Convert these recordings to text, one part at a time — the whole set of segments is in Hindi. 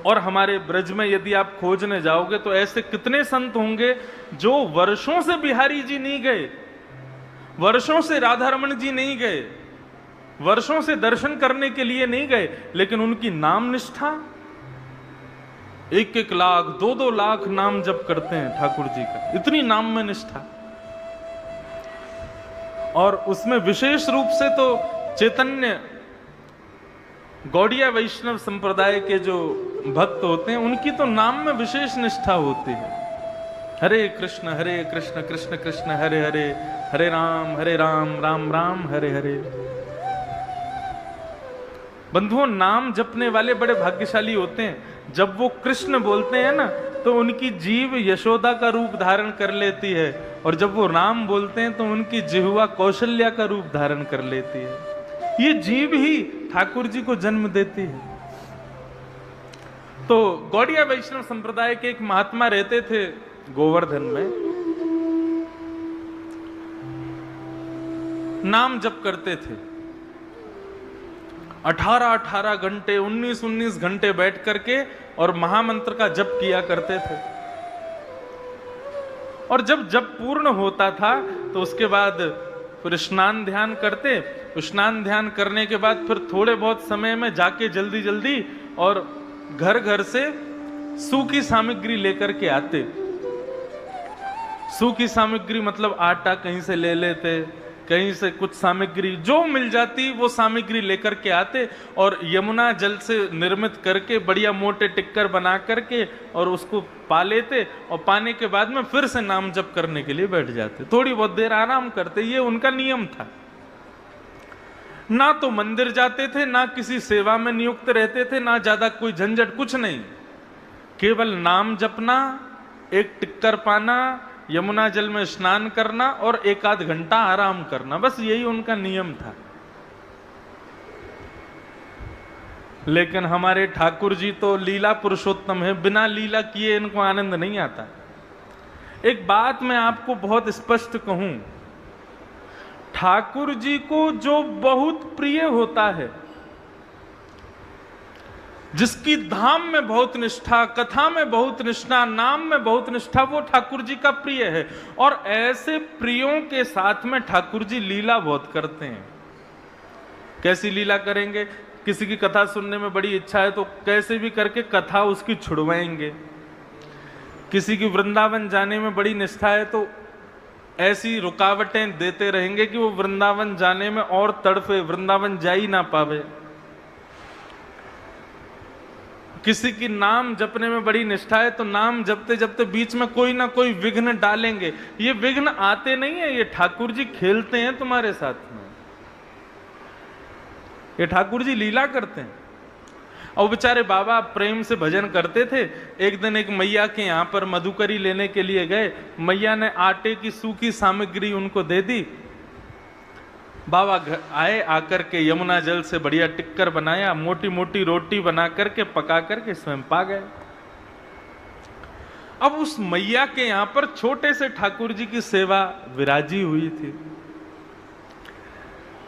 और हमारे ब्रज में यदि आप खोजने जाओगे तो ऐसे कितने संत होंगे जो वर्षों से बिहारी जी नहीं गए, वर्षों से राधा रमन जी नहीं गए, वर्षों से दर्शन करने के लिए नहीं गए, लेकिन उनकी नाम निष्ठा, 1-1 लाख 2-2 लाख नाम जप करते हैं ठाकुर जी का, इतनी नाम में निष्ठा। और उसमें विशेष रूप से तो चैतन्य गौड़िया वैष्णव संप्रदाय के जो भक्त होते हैं उनकी तो नाम में विशेष निष्ठा होती है। हरे कृष्ण कृष्ण कृष्ण हरे हरे, हरे राम राम राम हरे हरे। बंधुओं, नाम जपने वाले बड़े भाग्यशाली होते हैं। जब वो कृष्ण बोलते हैं ना तो उनकी जीभ यशोदा का रूप धारण कर लेती है, और जब वो राम बोलते हैं तो उनकी जिह्वा कौशल्या का रूप धारण कर लेती है। ये जीभ ही ठाकुर जी को जन्म देती है। तो गौड़िया वैष्णव संप्रदाय के एक महात्मा रहते थे गोवर्धन में, नाम जप करते थे 18-18 घंटे 19-19 घंटे बैठ करके, और महामंत्र का जप किया करते थे। और जब जप पूर्ण होता था तो उसके बाद फिर स्नान ध्यान करते, स्नान ध्यान करने के बाद फिर थोड़े बहुत समय में जाके जल्दी जल्दी और घर घर से सूखी सामग्री लेकर के आते। सूखी सामग्री मतलब आटा कहीं से ले लेते, कहीं से कुछ सामग्री जो मिल जाती वो सामग्री लेकर के आते, और यमुना जल से निर्मित करके बढ़िया मोटे टिक्कर बना करके और उसको पा लेते, और पाने के बाद में फिर से नाम जप करने के लिए बैठ जाते। थोड़ी बहुत देर आराम करते, ये उनका नियम था। ना तो मंदिर जाते थे, ना किसी सेवा में नियुक्त रहते थे, ना ज्यादा कोई झंझट, कुछ नहीं। केवल नाम जपना, एक टिक्कर पाना, यमुना जल में स्नान करना और 1-8 घंटा आराम करना, बस यही उनका नियम था। लेकिन हमारे ठाकुर जी तो लीला पुरुषोत्तम है, बिना लीला किए इनको आनंद नहीं आता। एक बात मैं आपको बहुत स्पष्ट कहूं, ठाकुर जी को जो बहुत प्रिय होता है, जिसकी धाम में बहुत निष्ठा, कथा में बहुत निष्ठा, नाम में बहुत निष्ठा, वो ठाकुर जी का प्रिय है। और ऐसे प्रियों के साथ में ठाकुर जी लीला बहुत करते हैं। कैसी लीला करेंगे? किसी की कथा सुनने में बड़ी इच्छा है तो कैसे भी करके कथा उसकी छुड़वाएंगे। किसी की वृंदावन जाने में बड़ी निष्ठा है तो ऐसी रुकावटें देते रहेंगे कि वो वृंदावन जाने में और तड़फे, वृंदावन जा ही ना पावे। किसी की नाम जपने में बड़ी निष्ठा है तो नाम जपते जपते बीच में कोई ना कोई विघ्न डालेंगे। ये विघ्न आते नहीं है, ये ठाकुर जी खेलते हैं तुम्हारे साथ में, ये ठाकुर जी लीला करते हैं। और बेचारे बाबा प्रेम से भजन करते थे। एक दिन एक मैया के यहाँ पर मधुकरी लेने के लिए गए, मैया ने आटे की सूखी सामग्री उनको दे दी। बाबा आए, आकर के यमुना जल से बढ़िया टिक्कर बनाया, मोटी मोटी रोटी बना करके पका करके स्वयं पा गए। अब उस मैया के यहां पर छोटे से ठाकुर जी की सेवा विराजी हुई थी।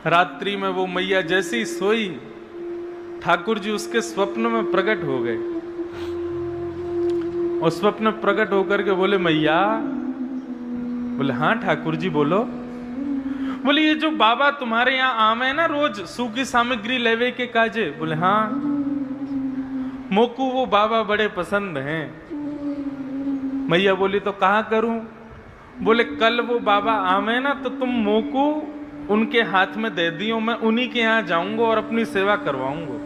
रात्रि में वो मैया जैसी सोई, ठाकुर जी उसके स्वप्न में प्रकट हो गए, और स्वप्न में प्रकट होकर के बोले मैया, बोले हाँ ठाकुर जी बोलो। बोले ये जो बाबा तुम्हारे यहाँ आवे ना रोज सूखी सामग्री लेवे के काजे, बोले हाँ, मोकू वो बाबा बड़े पसंद हैं। मैया बोली तो कहाँ करूं? बोले कल वो बाबा आवे ना तो तुम मोकू उनके हाथ में दे दियो, मैं उन्हीं के यहाँ जाऊंगा और अपनी सेवा करवाऊंगा।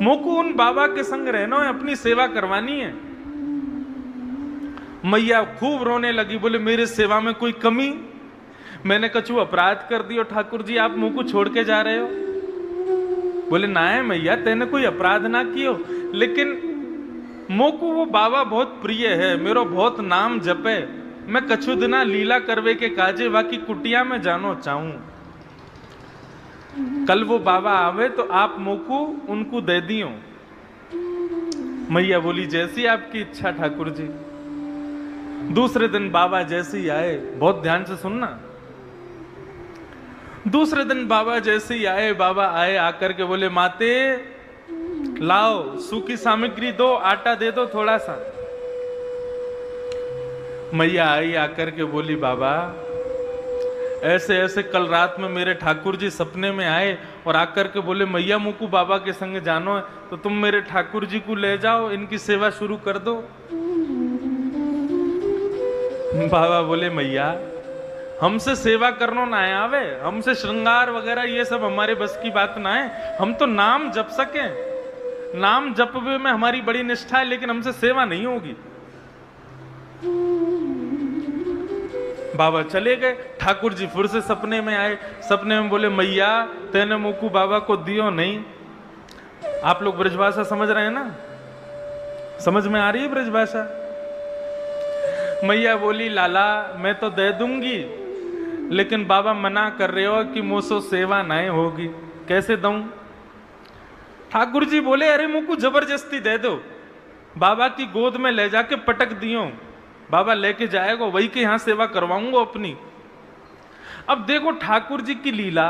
मोकू उन बाबा के संग रहना है, अपनी सेवा करवानी है। मैया खूब रोने लगी, बोले मेरे सेवा में कोई कमी? मैंने कछु अपराध कर दियो ठाकुर जी, आप मुंह को छोड़ के जा रहे हो? बोले ना है मैया, तेने कोई अपराध ना कियो, लेकिन मोको वो बाबा बहुत प्रिय है, मेरो बहुत नाम जपे, मैं कछु दिना लीला करवे के काजे बाकी कुटिया में जानो चाहूं। कल वो बाबा आवे तो आप मोको उनको दे दियो। मैया बोली जैसी आपकी इच्छा ठाकुर जी। दूसरे दिन बाबा जैसे ही आए, बहुत ध्यान से सुनना, दूसरे दिन बाबा जैसे ही आए, बाबा आए आकर के बोले माते लाओ सूखी सामग्री दो, आटा दे दो थोड़ा सा। मैया आई आकर के बोली, बाबा ऐसे ऐसे कल रात में मेरे ठाकुर जी सपने में आए और आकर के बोले मैया मुकु बाबा के संग जानो है, तो तुम मेरे ठाकुर जी को ले जाओ, इनकी सेवा शुरू कर दो। बाबा बोले मैया हमसे सेवा करनो ना आवे, हमसे श्रृंगार वगैरह ये सब हमारे बस की बात ना है, हम तो नाम जप सके, नाम जपवे में हमारी बड़ी निष्ठा है, लेकिन हमसे सेवा नहीं होगी। बाबा चले गए। ठाकुर जी फिर से सपने में आए, सपने में बोले मैया तेने मुकु बाबा को दियो नहीं। आप लोग ब्रजभाषा समझ रहे हैं ना, समझ में आ रही है ब्रजभाषा? मैया बोली लाला मैं तो दे दूंगी, लेकिन बाबा मना कर रहे हो कि मुझसे सेवा नहीं होगी, कैसे दूं? ठाकुर जी बोले अरे मुकु जबरदस्ती दे दो, बाबा की गोद में ले जाके पटक दियो, बाबा लेके जाएगा, वही के यहां सेवा करवाऊंगा अपनी। अब देखो ठाकुर जी की लीला,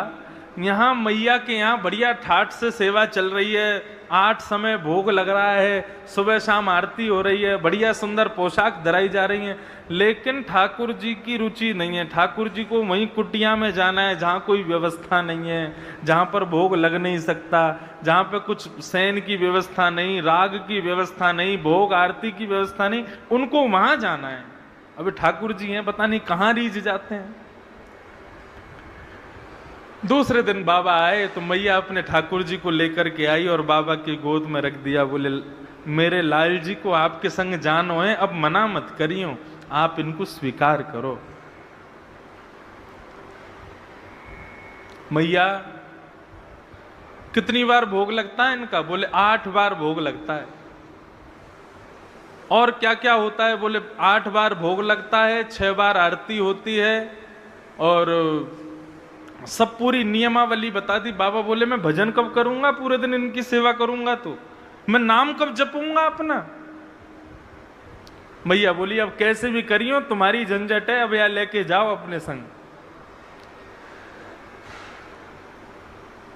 यहां मैया के यहां बढ़िया ठाठ से सेवा चल रही है, 8 समय भोग लग रहा है, सुबह शाम आरती हो रही है, बढ़िया सुंदर पोशाक धराई जा रही है, लेकिन ठाकुर जी की रुचि नहीं है। ठाकुर जी को वहीं कुटिया में जाना है जहाँ कोई व्यवस्था नहीं है, जहाँ पर भोग लग नहीं सकता, जहाँ पे कुछ शयन की व्यवस्था नहीं, राग की व्यवस्था नहीं, भोग आरती की व्यवस्था नहीं, उनको वहां जाना है। अभी ठाकुर जी हैं पता नहीं कहाँ रीझ जाते हैं। दूसरे दिन बाबा आए तो मैया अपने ठाकुर जी को लेकर के आई और बाबा की गोद में रख दिया। बोले मेरे लाल जी को आपके संग जानो है, अब मना मत करियो, आप इनको स्वीकार करो। मैया कितनी बार भोग लगता है इनका? बोले 8 बार भोग लगता है। और क्या क्या होता है? बोले 8 बार भोग लगता है, 6 बार आरती होती है, और सब पूरी नियमावली बता दी। बाबा बोले मैं भजन कब करूंगा, पूरे दिन इनकी सेवा करूंगा, तो मैं नाम कब जपूंगा अपना? मैया बोली अब कैसे भी करियो, तुम्हारी झंझट है, अब यहां लेके जाओ अपने संग।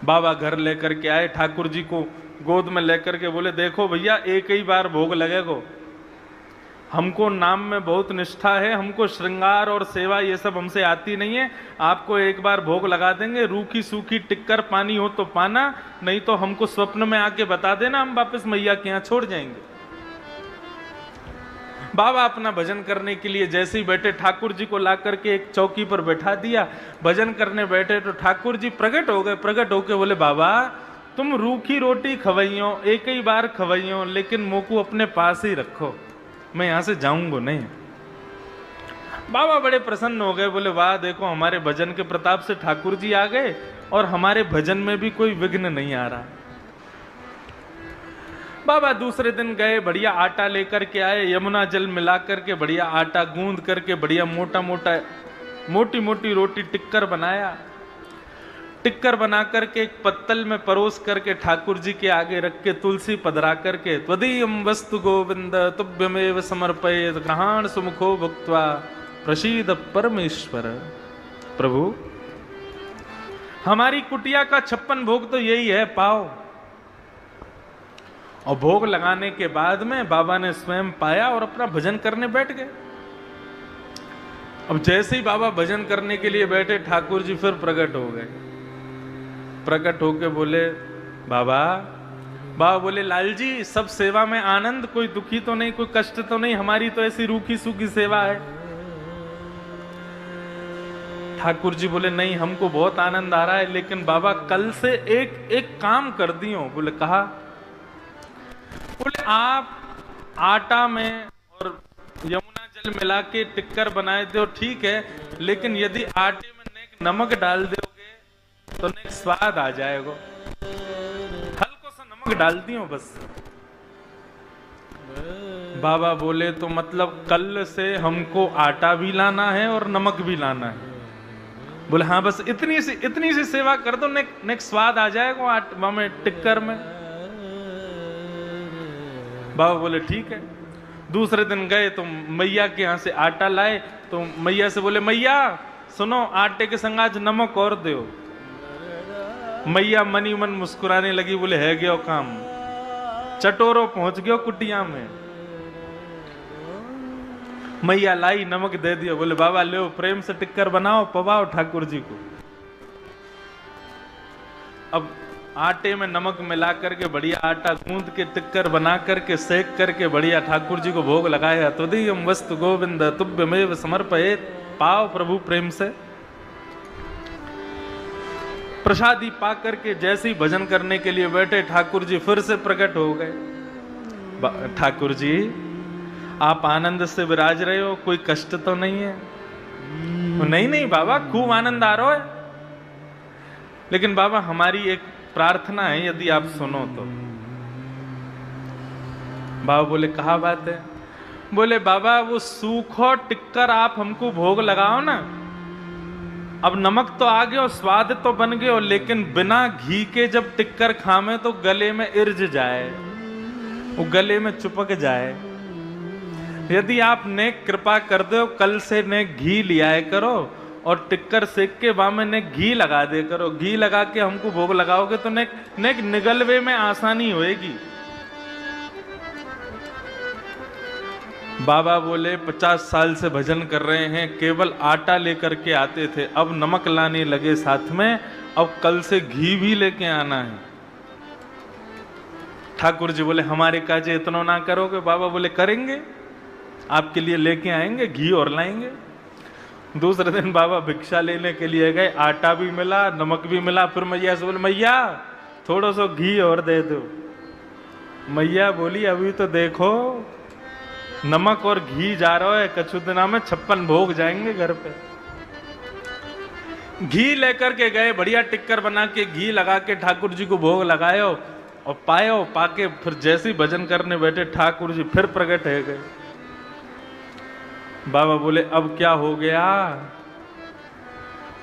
बाबा घर लेकर के आए, ठाकुर जी को गोद में लेकर के बोले देखो भैया एक ही बार भोग लगेगा, हमको नाम में बहुत निष्ठा है, हमको श्रृंगार और सेवा ये सब हमसे आती नहीं है, आपको एक बार भोग लगा देंगे, रूखी सूखी टिक्कर पानी हो तो पाना, नहीं तो हमको स्वप्न में आके बता देना, हम वापस मैया के यहाँ छोड़ जाएंगे। बाबा अपना भजन करने के लिए जैसे ही बैठे, ठाकुर जी को ला करके एक चौकी पर बैठा दिया, भजन करने बैठे तो ठाकुर जी प्रकट हो गए। प्रकट होके बोले बाबा तुम रूखी रोटी खवाइयो, एक ही बार खवाइयो, लेकिन मोकू अपने पास ही रखो, मैं यहां से जाऊंगा नहीं। बाबा बड़े प्रसन्न हो गए, बोले वाह देखो हमारे भजन के प्रताप से ठाकुर जी आ गए और हमारे भजन में भी कोई विघ्न नहीं आ रहा। बाबा दूसरे दिन गए, बढ़िया आटा लेकर के आए, यमुना जल मिला करके बढ़िया आटा गूंद करके बढ़िया मोटा मोटा मोटी मोटी रोटी टिक्कर बनाया। टिक्कर बना करके एक पत्तल में परोस करके ठाकुर जी के आगे रख के तुलसी पधरा करके त्वदीयम वस्तु गोविंद तुभ्यमेव समर्पयेत् ग्रहाण सुमुखो भुक्त्वा प्रसीद परमेश्वर। प्रभु हमारी कुटिया का 56 भोग तो यही है, पाओ। और भोग लगाने के बाद में बाबा ने स्वयं पाया और अपना भजन करने बैठ गए। अब जैसे ही बाबा भजन करने के लिए बैठे, ठाकुर जी फिर प्रकट हो गए। प्रकट होके बोले बाबा, बाबा बोले लाल जी सब सेवा में आनंद, कोई दुखी तो नहीं, कोई कष्ट तो नहीं, हमारी तो ऐसी रूखी सूखी सेवा है। ठाकुर जी बोले नहीं हमको बहुत आनंद आ रहा है, लेकिन बाबा कल से एक काम कर दियो। बोले कहा? बोले आप आटा में और यमुना जल मिला के टिक्कर बनाए दो ठीक है, लेकिन यदि आटे में नमक डाल दोगे तो नेक स्वाद आ जाएगा, हल्को सा नमक डाल दियो बस। बाबा बोले तो मतलब कल से हमको आटा भी लाना है और नमक भी लाना है? बोले हाँ बस इतनी सी सेवा कर दो, नेक स्वाद आ जाएगा आटा में टिक्कर में। बाबा बोले ठीक है। दूसरे दिन गए तो मैया के यहाँ से आटा लाए, तो मैया से बोले मैया सुनो आटे के संग आज नमक और दो। मैया मनी मन मुस्कुराने लगी, बोले है गयो काम, चटोरो पहुंच गयो कुटिया में। मैया लाई, नमक दे दियो, बोले बाबा ले प्रेम से टिक्कर बनाओ, पवाओ ठाकुर जी को। अब आटे में नमक मिला करके बढ़िया आटा गूंद के टिक्कर बना करके सेक करके बढ़िया ठाकुर जी को भोग लगाया। तो दीयम वस्तु गोविंद तुभ्यमेव समर्पयेत्, पाओ प्रभु प्रेम से। प्रसादी पा करके जैसे ही भजन करने के लिए बैठे, ठाकुर जी फिर से प्रकट हो गए। ठाकुर जी आप आनंद से विराज रहे हो, कोई कष्ट तो नहीं है? नहीं नहीं बाबा, खूब आनंद आ रहा है, लेकिन बाबा हमारी एक प्रार्थना है, यदि आप सुनो तो। बाबा बोले कहा बात है? बोले बाबा वो सूखो टिक्कर आप हमको भोग लगाओ ना। अब नमक तो आ गया, स्वाद तो बन गया, लेकिन बिना घी के जब टिक्कर खामे तो गले में इर्ज जाए, वो गले में चिपक जाए। यदि आप ने कृपा कर दो, कल से ने घी लिया करो और टिक्कर सेक के बामे ने घी लगा दे करो। घी लगा के हमको भोग लगाओगे तो ने निगलवे में आसानी होएगी। बाबा बोले 50 साल से भजन कर रहे हैं, केवल आटा लेकर के आते थे, अब नमक लाने लगे साथ में, अब कल से घी भी लेके आना है। ठाकुर जी बोले हमारे काजे इतना ना करोगे? बाबा बोले करेंगे, आपके लिए लेके आएंगे, घी और लाएंगे। दूसरे दिन बाबा भिक्षा लेने के लिए गए, आटा भी मिला, नमक भी मिला। फिर मैया से बोले मैया थोड़ा सा घी और दे दो। मैया बोली अभी तो देखो नमक और घी जा रहा है, कछु दिना में 56 भोग जाएंगे घर पे। घी लेकर के गए, बढ़िया टिक्कर बना के घी लगा के ठाकुर जी को भोग लगायो और पायो। पाके फिर जैसे ही भजन करने बैठे, ठाकुर जी फिर प्रकट है गए। बाबा बोले अब क्या हो गया?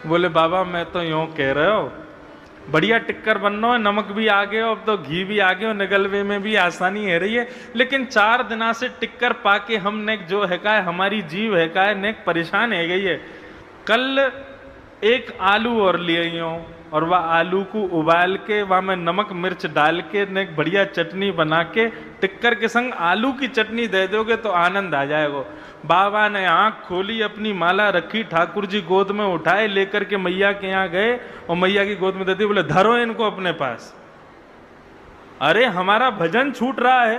बोले बाबा मैं तो यूं कह रहे हो, बढ़िया टिक्कर बनना है, नमक भी आ गया, अब तो घी भी आ गया, निगलवे में भी आसानी है रही है, लेकिन 4 दिना से टिक्कर पाके हमने जो है का हमारी जीव है का ने परेशान है गई है। कल एक आलू और लिए और वह आलू को उबाल के वह में नमक मिर्च डाल के ने बढ़िया चटनी बना के टिक्कर के संग आलू की चटनी दे दोगे तो आनंद आ जाएगा। बाबा ने आंख खोली, अपनी माला रखी, ठाकुर जी गोद में उठाए, लेकर के मैया के यहाँ गए और मैया की गोद में दे दी। बोले धरो इनको अपने पास। अरे हमारा भजन छूट रहा है,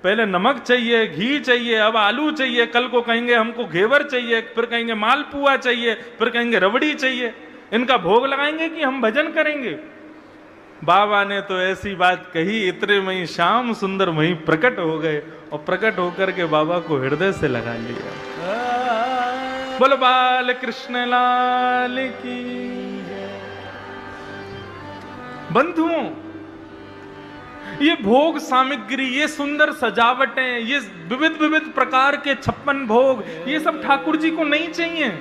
पहले नमक चाहिए, घी चाहिए, अब आलू चाहिए, कल को कहेंगे हमको घेवर चाहिए, फिर कहेंगे मालपुआ चाहिए, फिर कहेंगे रबड़ी चाहिए। इनका भोग लगाएंगे कि हम भजन करेंगे? बाबा ने तो ऐसी बात कही, इतने में ही श्याम सुंदर वहीं प्रकट हो गए और प्रकट होकर के बाबा को हृदय से लगा लिया। बोलो बाल कृष्ण लाल की। बंधुओं, ये भोग सामग्री, ये सुंदर सजावटें, ये विविध विविध प्रकार के 56 भोग, ये सब ठाकुर जी को नहीं चाहिए।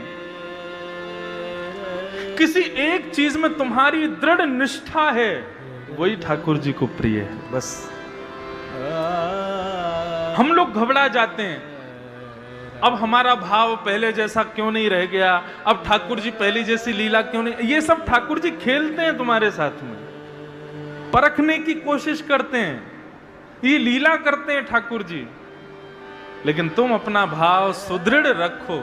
किसी एक चीज में तुम्हारी दृढ़ निष्ठा है, वही ठाकुर जी को प्रिय है। बस हम लोग घबरा जाते हैं, अब हमारा भाव पहले जैसा क्यों नहीं रह गया, अब ठाकुर जी पहले जैसी लीला क्यों नहीं। ये सब ठाकुर जी खेलते हैं तुम्हारे साथ में, परखने की कोशिश करते हैं, ये लीला करते हैं ठाकुर जी। लेकिन तुम अपना भाव सुदृढ़ रखो,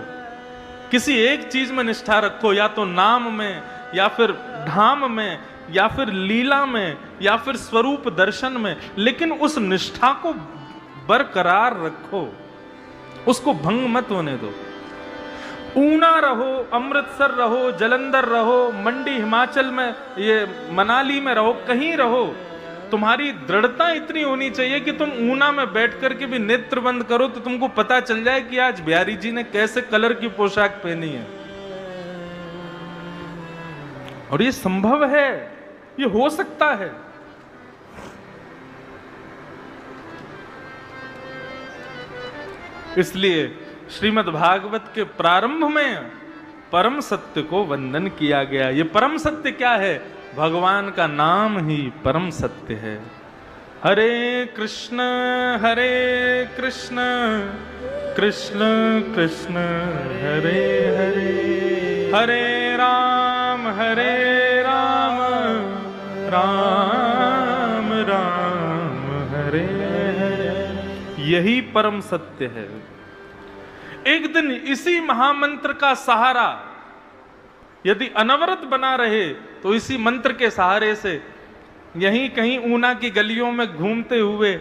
किसी एक चीज में निष्ठा रखो, या तो नाम में, या फिर धाम में, या फिर लीला में, या फिर स्वरूप दर्शन में, लेकिन उस निष्ठा को बरकरार रखो, उसको भंग मत होने दो। ऊना रहो, अमृतसर रहो, जलंधर रहो, मंडी हिमाचल में, ये मनाली में रहो, कहीं रहो, तुम्हारी दृढ़ता इतनी होनी चाहिए कि तुम ऊना में बैठ करके भी नेत्र बंद करो तो तुमको पता चल जाए कि आज बिहारी जी ने कैसे कलर की पोशाक पहनी है। और ये संभव है, ये हो सकता है। इसलिए श्रीमद् भागवत के प्रारंभ में परम सत्य को वंदन किया गया। ये परम सत्य क्या है? भगवान का नाम ही परम सत्य है। हरे कृष्ण कृष्ण कृष्ण हरे हरे, हरे राम राम राम राम हरे हरे, यही परम सत्य है। एक दिन इसी महामंत्र का सहारा यदि अनवरत बना रहे तो इसी मंत्र के सहारे से यहीं कहीं ऊना की गलियों में घूमते हुए,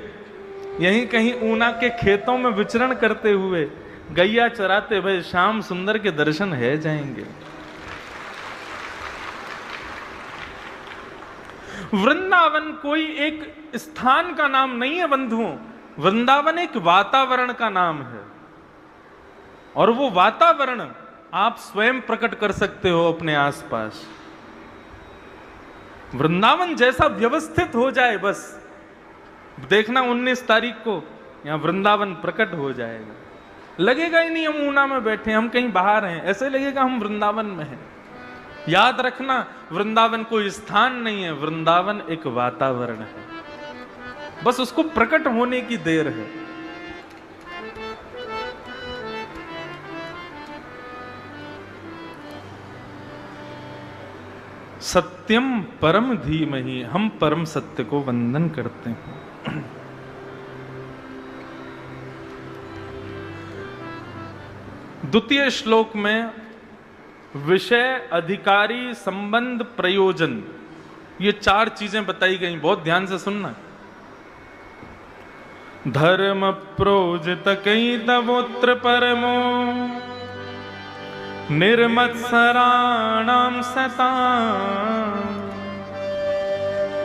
यहीं कहीं ऊना के खेतों में विचरण करते हुए, गैया चराते हुए श्याम सुंदर के दर्शन है जाएंगे। वृंदावन कोई एक स्थान का नाम नहीं है बंधुओं, वृंदावन एक वातावरण का नाम है। और वो वातावरण आप स्वयं प्रकट कर सकते हो अपने आसपास। वृंदावन जैसा व्यवस्थित हो जाए, बस देखना 19 तारीख को यहां वृंदावन प्रकट हो जाएगा। लगेगा ही नहीं हम ऊना में बैठे, हम कहीं बाहर हैं, ऐसे लगेगा हम वृंदावन में हैं। याद रखना, वृंदावन कोई स्थान नहीं है, वृंदावन एक वातावरण है, बस उसको प्रकट होने की देर है। सत्यम परम धीमहि, हम परम सत्य को वंदन करते हैं। द्वितीय श्लोक में विषय, अधिकारी, संबंध, प्रयोजन, ये 4 चीजें बताई गई, बहुत ध्यान से सुनना। धर्म प्रोजित कई तवोत्र परमो निर्मत्सराणाम सता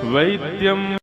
वैद्यम